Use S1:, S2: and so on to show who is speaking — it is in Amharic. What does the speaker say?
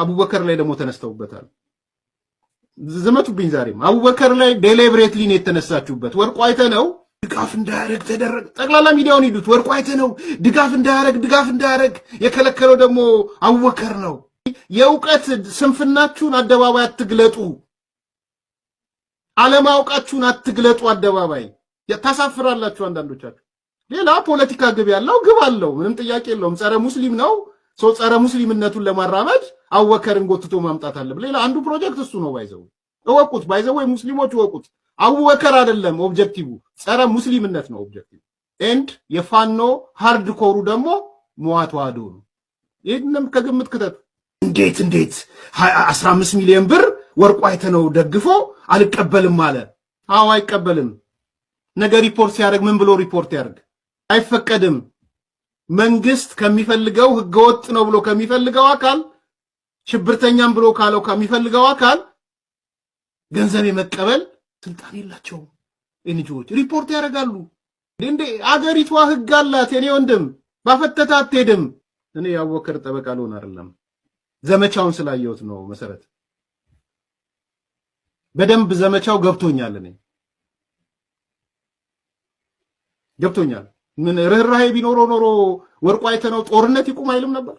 S1: አቡበከር ላይ ደግሞ ተነስተውበታል። ዘመቱብኝ ዛሬም አቡበከር ላይ ዴሊብሬትሊ ነው የተነሳችሁበት። ወርቁ አይተነው ድጋፍ እንዳያረግ ተደረገ። ጠቅላላ ሚዲያውን ሂዱት። ወርቁ አይተነው ድጋፍ እንዳያረግ የከለከለው ደግሞ አቡበከር ነው። የእውቀት ስንፍናችሁን አደባባይ አትግለጡ። አለማውቃችሁን አትግለጡ አደባባይ። ታሳፍራላችሁ አንዳንዶቻችሁ። ሌላ ፖለቲካ ግብ ያለው ግብ አለው፣ ምንም ጥያቄ የለውም። ጸረ ሙስሊም ነው። ሰው ጸረ ሙስሊምነቱን ለማራመድ አቡበከርን ጎትቶ ማምጣት አለበት። ሌላ አንዱ ፕሮጀክት እሱ ነው። እወቁት፣ ወይ ሙስሊሞች እወቁት። አቡበከር አይደለም ኦብጀክቲቭ፣ ጸረ ሙስሊምነት ነው ኦብጀክቲቭ። ኤንድ የፋኖ ሃርድ ኮሩ ደግሞ ሙዋተዋዶ ነው። ይሄንም ከግምት ክተት። እንዴት 15 ሚሊዮን ብር ወርቁ አይተነው ደግፎ አልቀበልም አለ። አዎ አይቀበልም። ነገ ሪፖርት ሲያደርግ ምን ብሎ ሪፖርት ያደርግ? አይፈቀድም። መንግስት ከሚፈልገው ህገወጥ ነው ብሎ ከሚፈልገው አካል፣ ሽብርተኛም ብሎ ካለው ከሚፈልገው አካል ገንዘብ የመቀበል ስልጣን የላቸውም። ኤንጂኦዎች ሪፖርት ያደርጋሉ። እንዴ አገሪቷ ህግ አላት። የኔ ወንድም ባፈተታ አትሄድም። እኔ አቡበከር ጠበቃ ልሆን አይደለም፣ ዘመቻውን ስላየሁት ነው። መሰረት በደንብ ዘመቻው ገብቶኛል። እኔ ገብቶኛል። ምን ርህራሄ ቢኖረው ኖሮ ወርቁ አይተነው ጦርነት ይቁም አይልም ነበር።